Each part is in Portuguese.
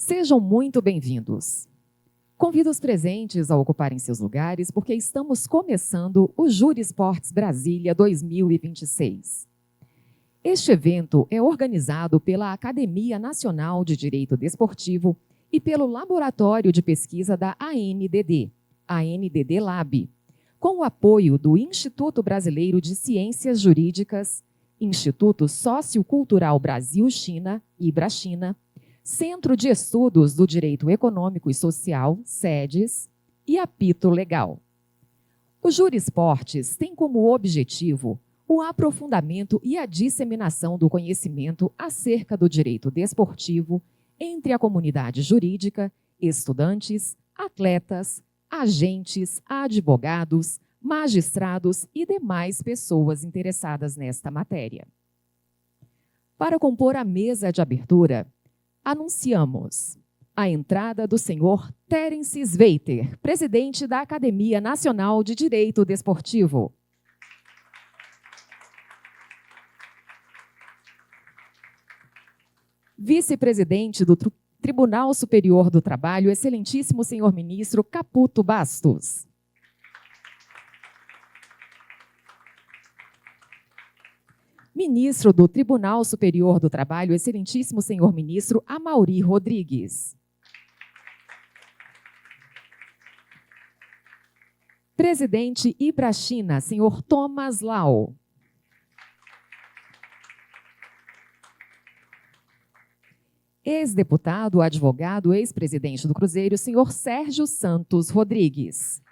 Sejam muito bem-vindos. Convido os presentes a ocuparem seus lugares, porque estamos começando o Júri Esportes Brasília 2026. Este evento é organizado pela Academia Nacional de Direito Desportivo e pelo Laboratório de Pesquisa da ANDD, ANDD Lab, com o apoio do Instituto Brasileiro de Ciências Jurídicas, Instituto Sociocultural Brasil-China, IBRA-China, Centro de Estudos do Direito Econômico e Social, SEDES, e Apito Legal. O Júri Esportes tem como objetivo o aprofundamento e a disseminação do conhecimento acerca do direito desportivo entre a comunidade jurídica, estudantes, atletas, agentes, advogados, magistrados e demais pessoas interessadas nesta matéria. Para compor a mesa de abertura, anunciamos a entrada do senhor Terence Sveiter, presidente da Academia Nacional de Direito Desportivo. Vice-presidente do Tribunal Superior do Trabalho, excelentíssimo senhor ministro Caputo Bastos. Ministro do Tribunal Superior do Trabalho, excelentíssimo senhor ministro Amaury Rodrigues. Presidente IBRA-China, senhor Thomas Lau. Ex-deputado, advogado, ex-presidente do Cruzeiro, senhor Sérgio Santos Rodrigues.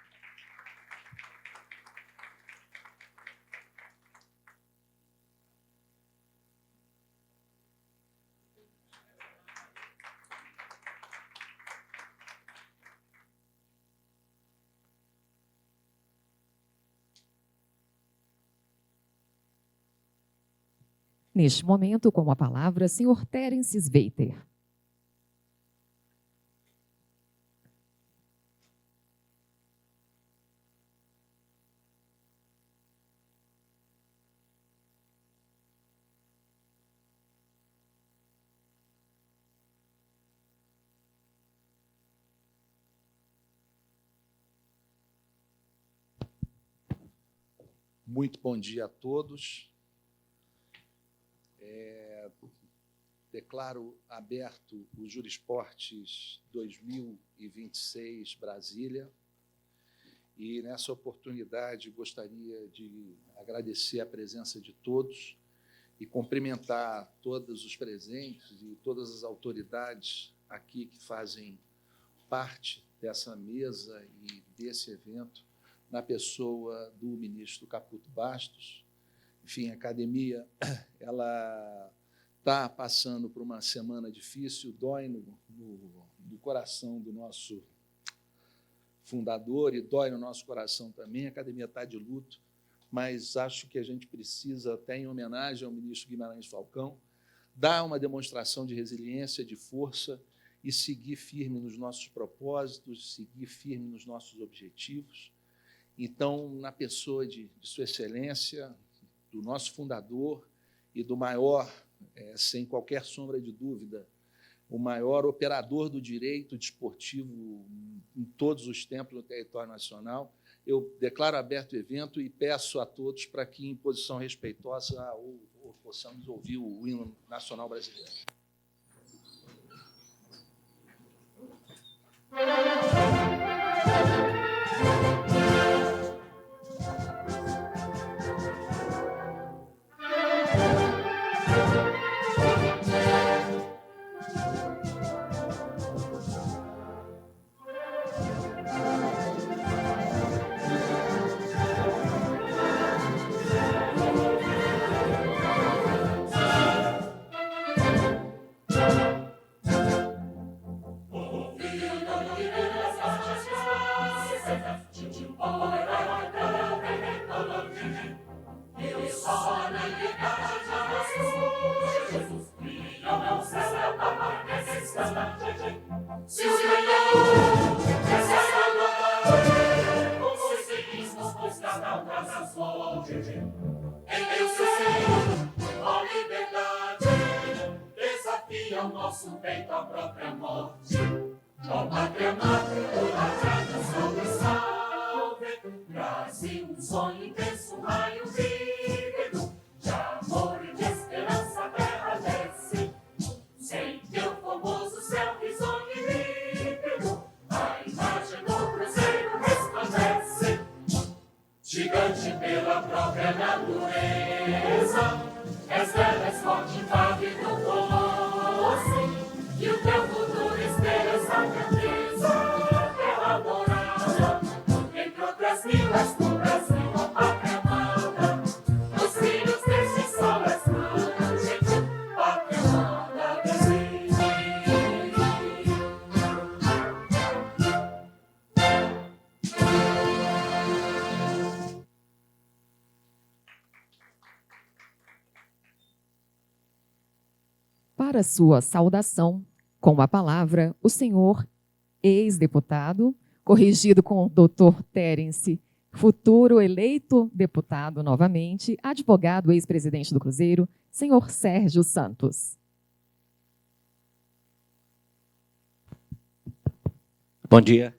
Neste momento, com a palavra, senhor Terence Sveiter. Muito bom dia a todos. Declaro aberto o Júri Esportes 2026 Brasília e, nessa oportunidade, gostaria de agradecer a presença de todos e cumprimentar todos os presentes e todas as autoridades aqui que fazem parte dessa mesa e desse evento, na pessoa do ministro Caputo Bastos. Enfim, a academia, ela está passando por uma semana difícil, dói no coração do nosso fundador e dói no nosso coração também. A academia está de luto, mas acho que a gente precisa, até em homenagem ao ministro Guimarães Falcão, dar uma demonstração de resiliência, de força e seguir firme nos nossos propósitos, seguir firme nos nossos objetivos. Então, na pessoa de Sua Excelência, do nosso fundador e do maior, sem qualquer sombra de dúvida, o maior operador do direito desportivo em todos os tempos no território nacional, eu declaro aberto o evento e peço a todos para que, em posição respeitosa, possamos ouvir o hino nacional brasileiro. Desafia o nosso peito à própria morte. Para sua saudação, com a palavra, o senhor ex-deputado, corrigido com o doutor Terence, futuro eleito deputado novamente, advogado ex-presidente do Cruzeiro, senhor Sérgio Santos. Bom dia.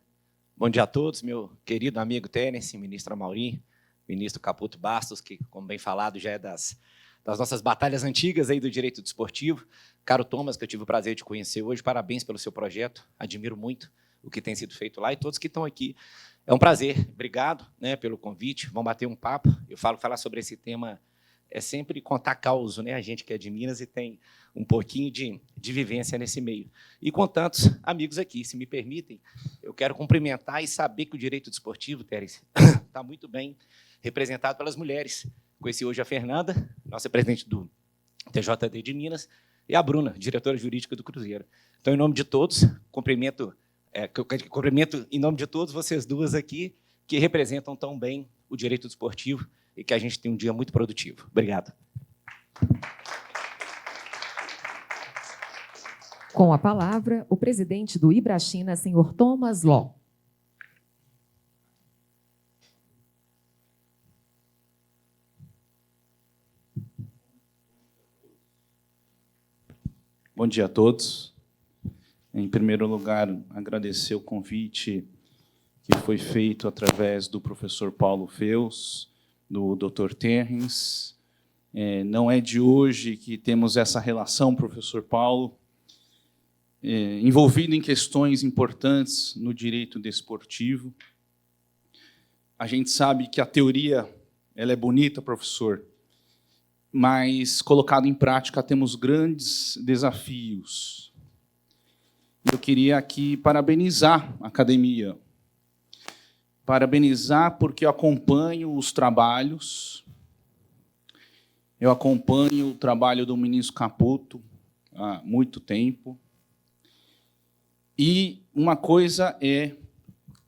Bom dia a todos, meu querido amigo Terence, ministro Amaury, ministro Caputo Bastos, que, como bem falado, já é das nossas batalhas antigas aí do direito desportivo. Caro Thomas, que eu tive o prazer de conhecer hoje, parabéns pelo seu projeto, admiro muito o que tem sido feito lá, e todos que estão aqui. É um prazer, obrigado, né, pelo convite, vamos bater um papo. Eu falar sobre esse tema é sempre contar causa, né? A gente que é de Minas e tem um pouquinho de vivência nesse meio. E com tantos amigos aqui, se me permitem, eu quero cumprimentar e saber que o direito desportivo, Terence, está muito bem representado pelas mulheres. Conheci hoje a Fernanda, nossa presidente do TJD de Minas, e a Bruna, diretora jurídica do Cruzeiro. Então, em nome de todos, cumprimento em nome de todos vocês duas aqui, que representam tão bem o direito desportivo e que a gente tem um dia muito produtivo. Obrigado. Com a palavra, o presidente do Ibrachina, senhor Thomas Law. Bom dia a todos. Em primeiro lugar, agradecer o convite que foi feito através do professor Paulo Feus, do Dr. Terrence. Não é de hoje que temos essa relação, professor Paulo, envolvido em questões importantes no direito desportivo. A gente sabe que a teoria ela é bonita, professor, mas, colocado em prática, temos grandes desafios. Eu queria aqui parabenizar a academia. Parabenizar porque eu acompanho os trabalhos, eu acompanho o trabalho do ministro Caputo há muito tempo. E uma coisa é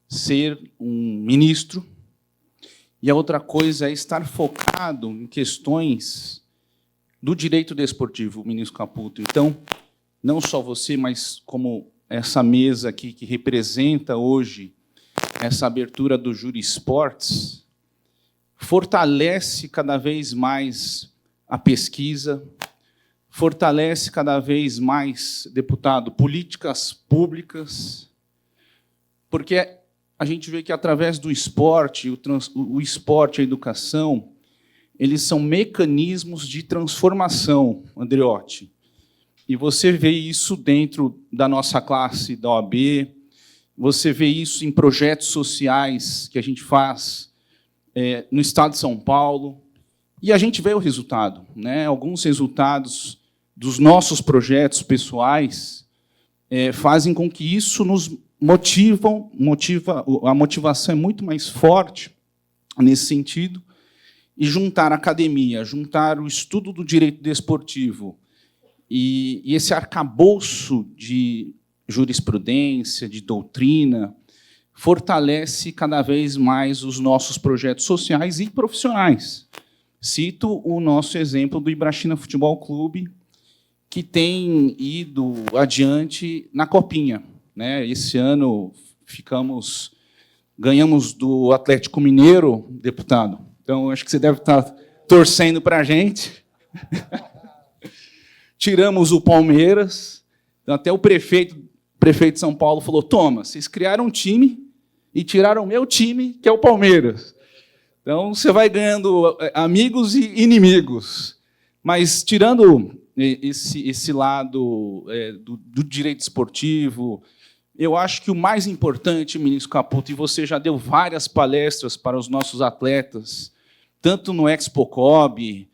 ser um ministro, e a outra coisa é estar focado em questões do direito desportivo, ministro Caputo. Então, não só você, mas como essa mesa aqui que representa hoje essa abertura do Júri Esportes, fortalece cada vez mais a pesquisa, fortalece cada vez mais, deputado, políticas públicas, porque a gente vê que, através do esporte, o esporte e a educação, eles são mecanismos de transformação, Andreotti. E você vê isso dentro da nossa classe da OAB, você vê isso em projetos sociais que a gente faz no Estado de São Paulo, e a gente vê o resultado, né? Alguns resultados dos nossos projetos pessoais fazem com que isso nos a motivação é muito mais forte nesse sentido, e juntar a academia, juntar o estudo do direito desportivo e esse arcabouço de jurisprudência, de doutrina, fortalece cada vez mais os nossos projetos sociais e profissionais. Cito o nosso exemplo do Ibrachina Futebol Clube, que tem ido adiante na Copinha, né? Esse ano ganhamos do Atlético Mineiro, deputado. Então, acho que você deve estar torcendo para a gente. Tiramos o Palmeiras. Então, até o prefeito de São Paulo falou: Thomas, vocês criaram um time e tiraram o meu time, que é o Palmeiras. Então, você vai ganhando amigos e inimigos. Mas, tirando esse lado do direito esportivo, eu acho que o mais importante, ministro Caputo, e você já deu várias palestras para os nossos atletas, tanto no ExpoCob,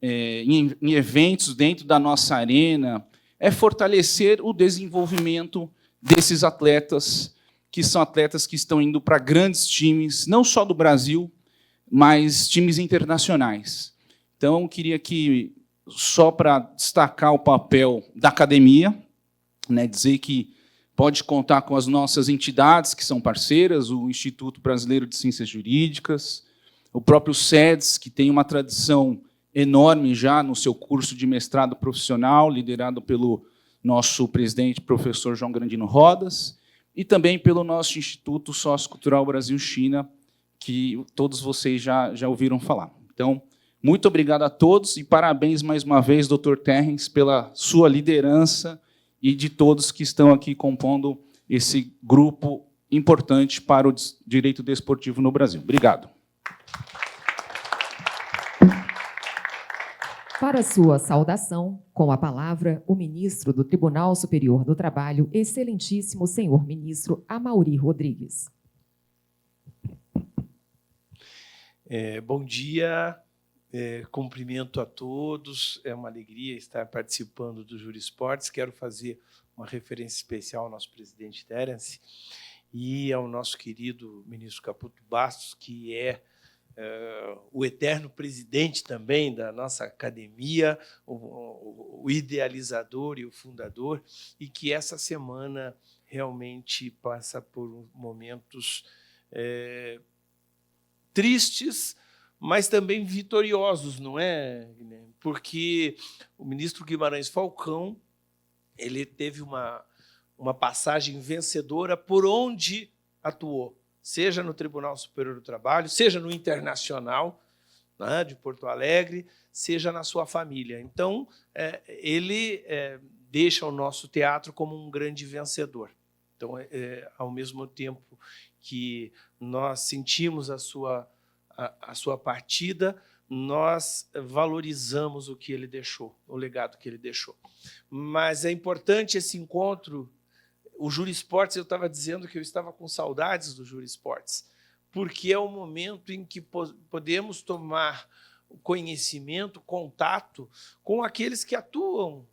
em eventos dentro da nossa arena, é fortalecer o desenvolvimento desses atletas, que são atletas que estão indo para grandes times, não só do Brasil, mas times internacionais. Então, eu queria que, só para destacar o papel da academia, né, dizer que pode contar com as nossas entidades, que são parceiras, o Instituto Brasileiro de Ciências Jurídicas, o próprio SEDES, que tem uma tradição enorme já no seu curso de mestrado profissional, liderado pelo nosso presidente, professor João Grandino Rodas, e também pelo nosso Instituto Sociocultural Brasil-China, que todos vocês já ouviram falar. Então, muito obrigado a todos e parabéns mais uma vez, Dr. Terrence, pela sua liderança e de todos que estão aqui compondo esse grupo importante para o direito desportivo no Brasil. Obrigado. Para sua saudação, com a palavra, o ministro do Tribunal Superior do Trabalho, excelentíssimo senhor ministro Amaury Rodrigues. Bom dia, cumprimento a todos, é uma alegria estar participando do Júri Esportes. Quero fazer uma referência especial ao nosso presidente Terence e ao nosso querido ministro Caputo Bastos, que é o eterno presidente também da nossa academia, o idealizador e o fundador, e que essa semana realmente passa por momentos tristes, mas também vitoriosos, não é, Guilherme? Porque o ministro Guimarães Falcão ele teve uma passagem vencedora por onde atuou, seja no Tribunal Superior do Trabalho, seja no Internacional, né, de Porto Alegre, seja na sua família. Então, ele deixa o nosso teatro como um grande vencedor. Então, ao mesmo tempo que nós sentimos a sua partida, nós valorizamos o que ele deixou, o legado que ele deixou. Mas é importante esse encontro. O Júri Esportes, eu estava dizendo que eu estava com saudades do Júri Esportes, porque é o momento em que podemos tomar conhecimento, contato com aqueles que atuam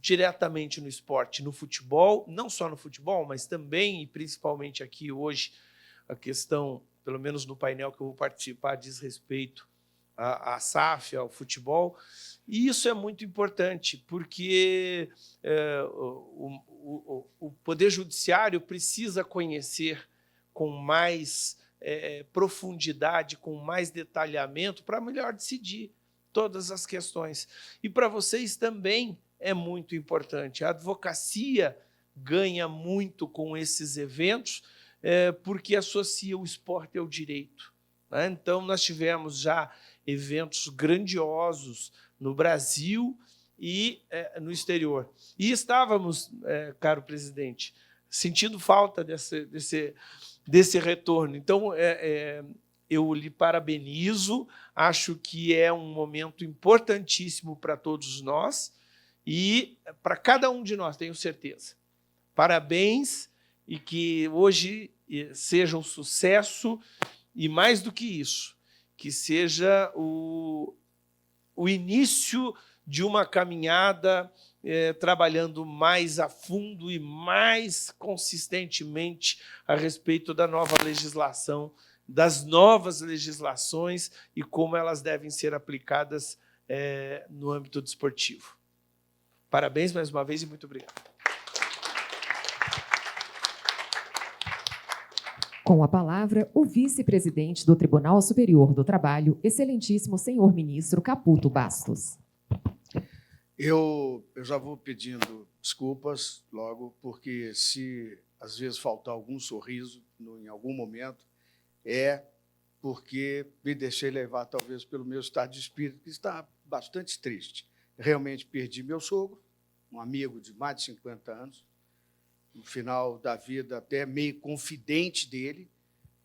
diretamente no esporte, no futebol, não só no futebol, mas também e principalmente aqui hoje, a questão, pelo menos no painel que eu vou participar, diz respeito à SAF, ao futebol. E isso é muito importante, porque o Poder Judiciário precisa conhecer com mais profundidade, com mais detalhamento, para melhor decidir todas as questões. E para vocês também é muito importante. A advocacia ganha muito com esses eventos, porque associa o esporte ao direito, né? Então, nós tivemos já eventos grandiosos no Brasil e no exterior. E estávamos, caro presidente, sentindo falta desse retorno. Então, eu lhe parabenizo, acho que é um momento importantíssimo para todos nós e para cada um de nós, tenho certeza. Parabéns e que hoje seja um sucesso e, mais do que isso, que seja o início de uma caminhada trabalhando mais a fundo e mais consistentemente a respeito da nova legislação, das novas legislações e como elas devem ser aplicadas no âmbito desportivo. Parabéns mais uma vez e muito obrigado. Com a palavra, o vice-presidente do Tribunal Superior do Trabalho, excelentíssimo senhor ministro Caputo Bastos. Eu já vou pedindo desculpas logo, porque se às vezes faltar algum sorriso em algum momento, é porque me deixei levar talvez pelo meu estado de espírito, que está bastante triste. Realmente perdi meu sogro, um amigo de mais de 50 anos, no final da vida até meio confidente dele,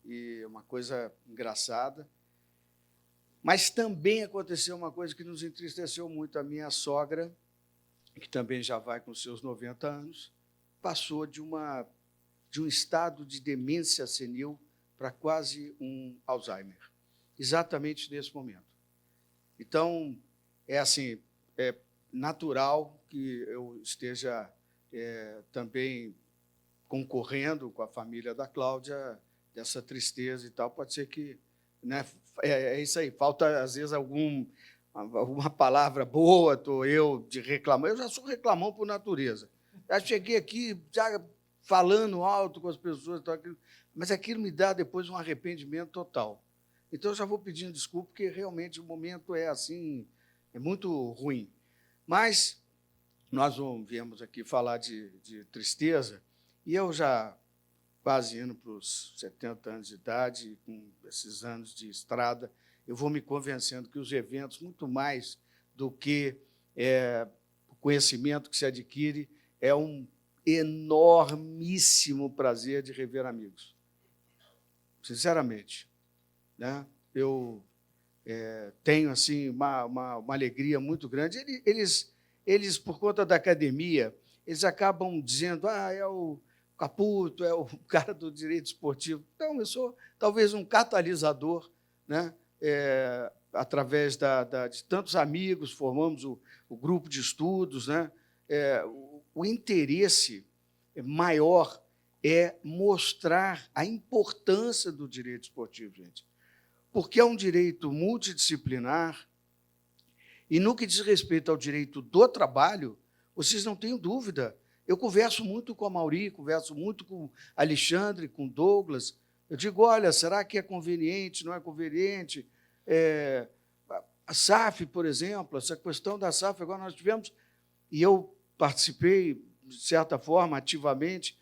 e uma coisa engraçada. Mas também aconteceu uma coisa que nos entristeceu muito. A minha sogra, que também já vai com seus 90 anos, passou de um estado de demência senil para quase um Alzheimer, exatamente nesse momento. Então, é natural que eu esteja também concorrendo com a família da Cláudia, dessa tristeza e tal. Pode ser que, né, é isso aí, falta, às vezes, alguma palavra boa, estou eu de reclamar. Eu já sou reclamão por natureza. Já cheguei aqui já falando alto com as pessoas, mas aquilo me dá depois um arrependimento total. Então, eu já vou pedindo desculpa, porque realmente o momento é assim, É muito ruim. Mas nós viemos aqui falar de tristeza, e eu já quase indo para os 70 anos de idade, com esses anos de estrada, eu vou me convencendo que os eventos, muito mais do que o conhecimento que se adquire, é um enormíssimo prazer de rever amigos. Sinceramente, né? Eu tenho assim uma alegria muito grande. Eles, por conta da academia, eles acabam dizendo: é o Caputo, é o cara do direito esportivo. Então, eu sou talvez um catalisador, né? Através de tantos amigos, formamos o grupo de estudos, né? O interesse maior é mostrar a importância do direito esportivo, gente. Porque é um direito multidisciplinar e, no que diz respeito ao direito do trabalho, vocês não tenham dúvida. Eu converso muito com a Mauri, converso muito com o Alexandre, com o Douglas. Eu digo, olha, será que é conveniente, não é conveniente? A SAF, por exemplo, essa questão da SAF, agora nós tivemos, e eu participei, de certa forma, ativamente,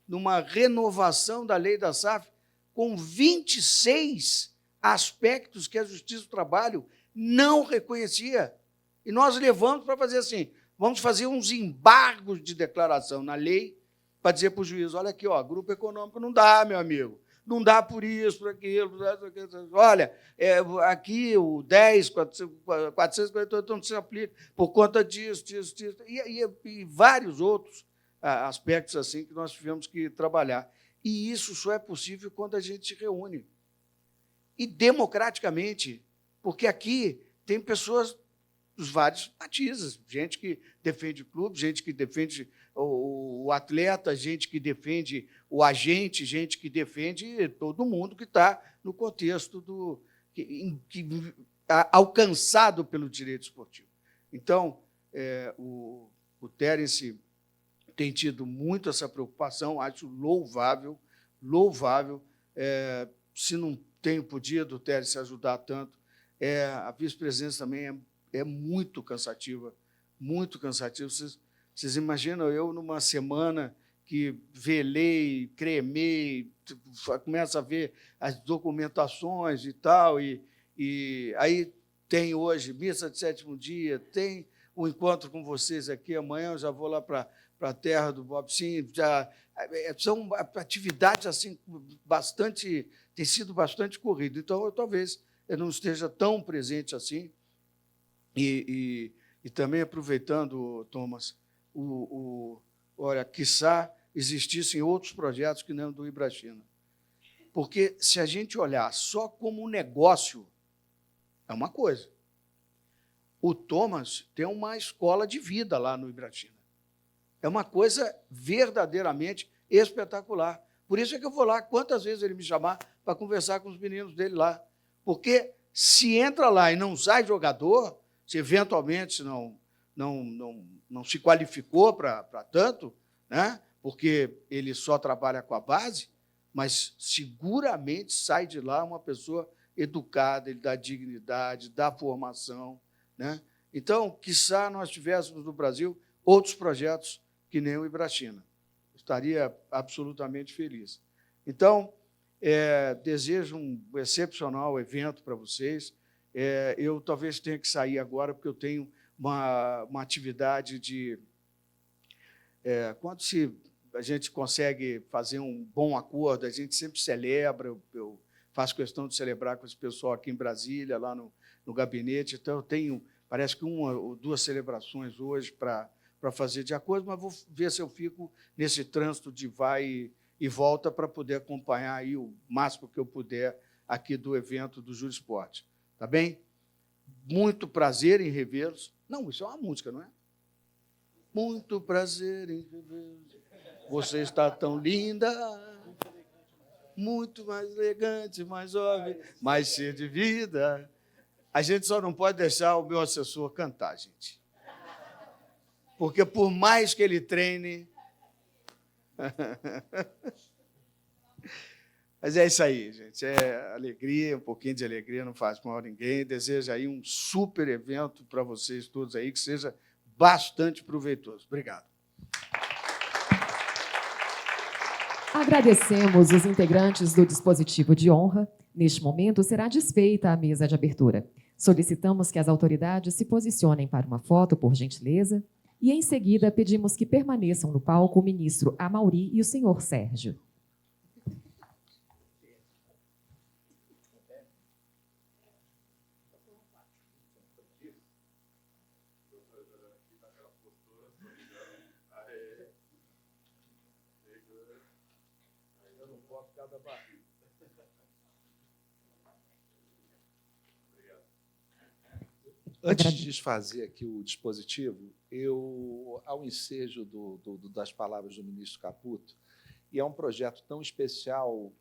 numa renovação da lei da SAF, com 26 aspectos que a Justiça do Trabalho não reconhecia. E nós levamos para fazer assim, vamos fazer uns embargos de declaração na lei para dizer para o juiz, olha aqui, grupo econômico não dá, meu amigo, não dá por isso, por aquilo, olha, aqui o 10.448 não se aplica por conta disso, e vários outros aspectos assim que nós tivemos que trabalhar. E isso só é possível quando a gente se reúne. E democraticamente, porque aqui tem pessoas dos vários matizes, gente que defende o clube, gente que defende o atleta, gente que defende o agente, gente que defende todo mundo que está no contexto alcançado pelo direito esportivo. Então, o Terence tem tido muito essa preocupação, acho louvável. Se não tenho podido, Terence, ajudar tanto, a vice-presidência também é muito cansativa, muito cansativa. Vocês imaginam eu numa semana que velei, cremei, começa a ver as documentações e tal, e aí tem hoje missa de sétimo dia, tem o encontro com vocês aqui, amanhã eu já vou lá para a terra do Bob Sim, são atividades assim tem sido bastante corrido. Então, talvez eu não esteja tão presente assim. E também aproveitando, Thomas, olha, quiçá existissem outros projetos que não do Ibrachina. Porque se a gente olhar só como um negócio, é uma coisa. O Thomas tem uma escola de vida lá no Ibrachina. É uma coisa verdadeiramente espetacular. Por isso é que eu vou lá, quantas vezes ele me chamar para conversar com os meninos dele lá. Porque se entra lá e não sai jogador, se eventualmente não se qualificou para tanto, né? Porque ele só trabalha com a base, mas seguramente sai de lá uma pessoa educada, ele dá dignidade, dá formação, né? Então, quiçá nós tivéssemos no Brasil outros projetos que nem o Ibrachina. Estaria absolutamente feliz. Então, desejo um excepcional evento para vocês. Eu talvez tenha que sair agora, porque eu tenho uma atividade de... quando a gente consegue fazer um bom acordo, a gente sempre celebra, eu faço questão de celebrar com esse pessoal aqui em Brasília, lá no gabinete, então eu tenho, parece que 1 ou 2 celebrações hoje para fazer de acordo, mas vou ver se eu fico nesse trânsito de vai e volta para poder acompanhar aí o máximo que eu puder aqui do evento do Jurisport. Tá bem? Muito prazer em revê-los. Não, isso é uma música, não é? Muito prazer em revê-los. Você está tão linda, muito mais elegante, mais jovem, mais cheia de vida. A gente só não pode deixar o meu assessor cantar, gente. Porque, por mais que ele treine... Mas é isso aí, gente. É alegria, um pouquinho de alegria não faz mal a ninguém. Desejo aí um super evento para vocês todos aí, que seja bastante proveitoso. Obrigado. Agradecemos os integrantes do dispositivo de honra. Neste momento, será desfeita a mesa de abertura. Solicitamos que as autoridades se posicionem para uma foto, por gentileza, e, em seguida, pedimos que permaneçam no palco o ministro Amaury e o senhor Sérgio. Antes de desfazer aqui o dispositivo, ao ensejo das palavras do ministro Caputo, e é um projeto tão especial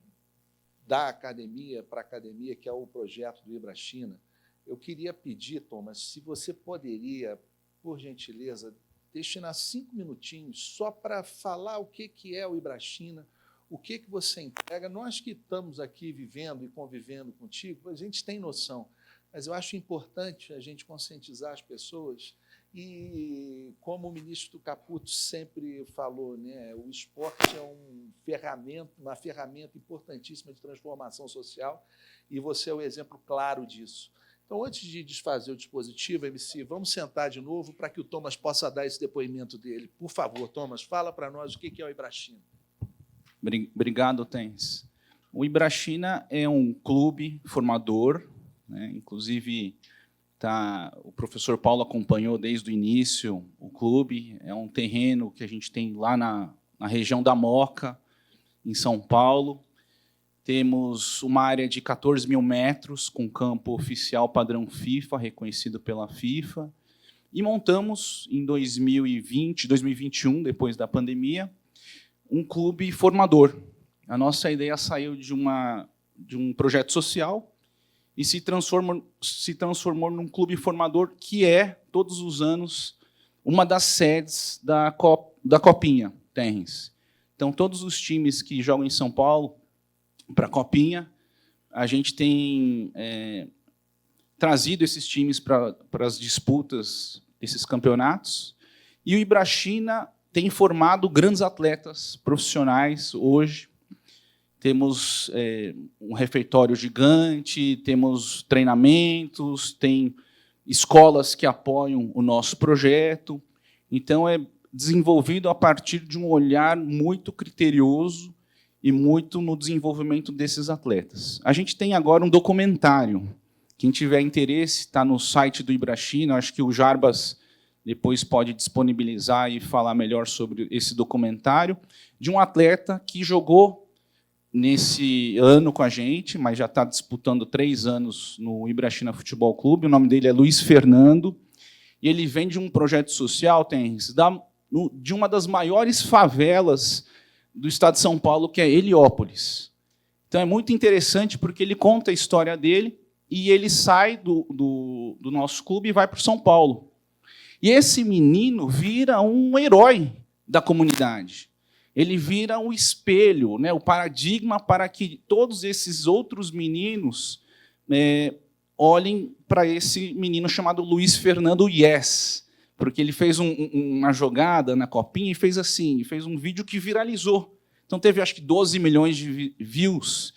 da academia para a academia, que é o projeto do Ibrachina, eu queria pedir, Thomas, se você poderia, por gentileza, destinar 5 minutinhos só para falar o que é o Ibrachina, o que você entrega. Nós que estamos aqui vivendo e convivendo contigo, a gente tem noção, mas eu acho importante a gente conscientizar as pessoas e, como o ministro Caputo sempre falou, né, o esporte é uma ferramenta importantíssima de transformação social e você é o exemplo claro disso. Então, antes de desfazer o dispositivo, MC, vamos sentar de novo para que o Thomas possa dar esse depoimento dele. Por favor, Thomas, fala para nós o que é o Ibrachina. Obrigado, Tens. O Ibrachina é um clube formador, né? Inclusive, o professor Paulo acompanhou desde o início o clube. É um terreno que a gente tem lá na região da Moca, em São Paulo. Temos uma área de 14 mil metros, com campo oficial padrão FIFA, reconhecido pela FIFA. E montamos, em 2021, depois da pandemia, um clube formador. A nossa ideia saiu de um projeto social e se transformou num clube formador que é, todos os anos, uma das sedes da Copinha Terrens. Então, todos os times que jogam em São Paulo para a Copinha, a gente tem trazido esses times para as disputas desses campeonatos, e o Ibrachina tem formado grandes atletas profissionais hoje. Temos um refeitório gigante, temos treinamentos, tem escolas que apoiam o nosso projeto. Então, é desenvolvido a partir de um olhar muito criterioso e muito no desenvolvimento desses atletas. A gente tem agora um documentário. Quem tiver interesse, está no site do Ibrachina. Acho que o Jarbas depois pode disponibilizar e falar melhor sobre esse documentário, de um atleta que jogou nesse ano com a gente, mas já está disputando 3 anos no Ibrachina Futebol Clube. O nome dele é Luiz Fernando, e ele vem de um projeto social, de uma das maiores favelas do estado de São Paulo, que é Heliópolis. Então, é muito interessante, porque ele conta a história dele, e ele sai do nosso clube e vai para o São Paulo. E esse menino vira um herói da comunidade. Ele vira um espelho, né, o paradigma para que todos esses outros meninos olhem para esse menino chamado Luiz Fernando Yes, porque ele fez uma jogada na Copinha e fez assim, fez um vídeo que viralizou. Então, teve, acho que, 12 milhões de views.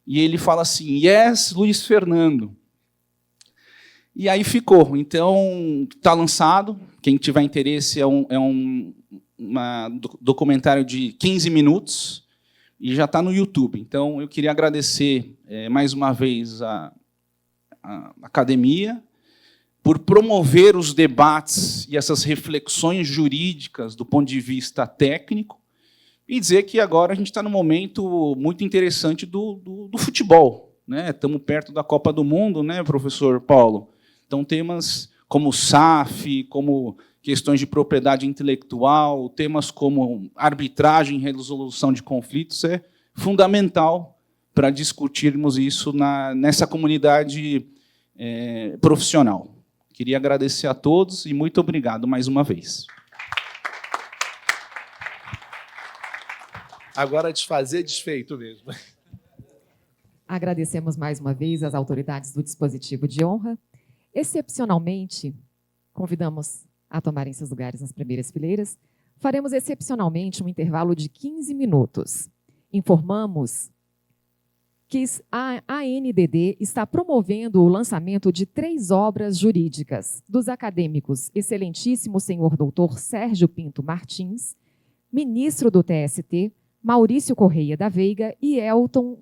E ele fala assim, Yes, Luiz Fernando. E aí ficou. Então, está lançado. Quem tiver interesse, é um documentário de 15 minutos e já está no YouTube. Então, eu queria agradecer mais uma vez a academia por promover os debates e essas reflexões jurídicas do ponto de vista técnico e dizer que agora a gente está num momento muito interessante do futebol, né? Estamos perto da Copa do Mundo, né, professor Paulo? Então, temas como SAF, como questões de propriedade intelectual, temas como arbitragem e resolução de conflitos, é fundamental para discutirmos isso nessa comunidade profissional. Queria agradecer a todos e muito obrigado mais uma vez. Agora, desfazer desfeito mesmo. Agradecemos mais uma vez às autoridades do dispositivo de honra. Excepcionalmente, convidamos a tomarem seus lugares nas primeiras fileiras. Faremos excepcionalmente um intervalo de 15 minutos. Informamos que a ANDD está promovendo o lançamento de 3 obras jurídicas dos acadêmicos Excelentíssimo Senhor Doutor Sérgio Pinto Martins, ministro do TST, Maurício Correia da Veiga e Elton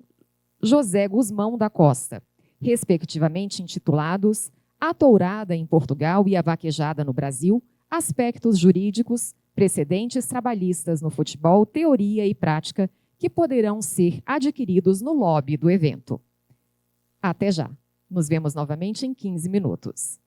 José Guzmão da Costa, respectivamente intitulados A Tourada em Portugal e a Vaquejada no Brasil, Aspectos Jurídicos, Precedentes Trabalhistas no Futebol, Teoria e Prática, que poderão ser adquiridos no lobby do evento. Até já. Nos vemos novamente em 15 minutos.